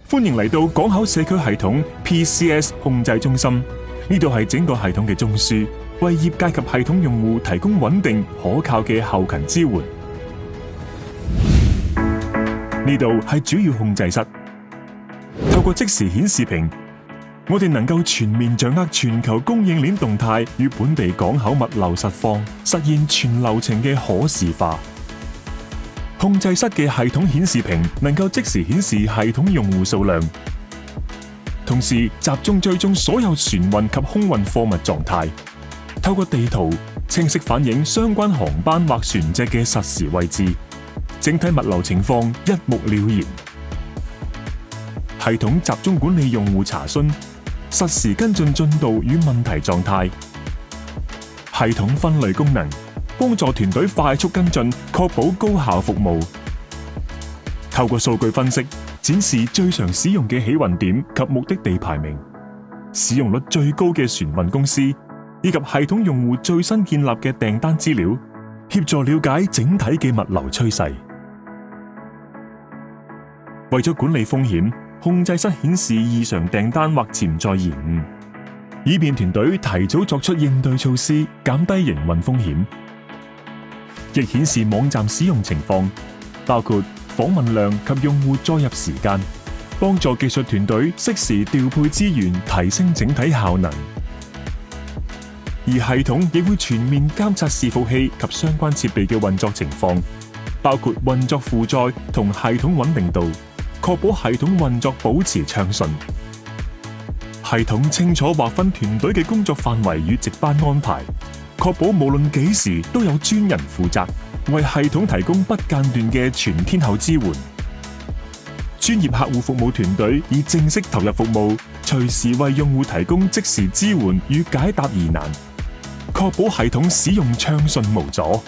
歡迎嚟到港口社區系統 PCS 控制中心，呢度係整個系統嘅中樞，為業界及系統用戶提供穩定可靠嘅後勤支援。呢度係主要控制室，透過即時顯示屏，我哋能夠全面掌握全球供應鏈動態與本地港口物流實況，實現全流程嘅可視化。控制室嘅系統顯示屏能夠即時顯示系統用戶數量，同時集中追蹤所有船運及空運貨物狀態，透過地圖清晰反映相關航班或船隻嘅實時位置，整體物流情況一目了然。系統集中管理用戶查詢，實時跟進進度與問題狀態。系統分類功能，幫助團隊快速跟進，確保高效服務。透過數據分析，展示最常使用嘅起運點及目的地排名、使用率最高嘅船運公司，以及系統用戶最新建立嘅訂單資料，協助了解整體嘅物流趨勢。為咗管理風險，控制室顯示異常訂單或潛在延誤，以便團隊提早作出應對措施，減低營運風險。亦顯示網站使用情況，包括訪問量及用戶載入時間，幫助技術團隊適時調配資源，提升整體效能。而系統亦會全面監察伺服器及相關設備嘅運作情況，包括運作負載同系統穩定度，確保系統運作保持暢順。系統清楚劃分團隊嘅工作範圍與值班安排，確保無論幾時都有專人負責，為系統提供不間斷嘅全天候支援。專業客戶服務團隊已正式投入服務，隨時為用戶提供即時支援與解答疑難，確保系統使用暢順無阻。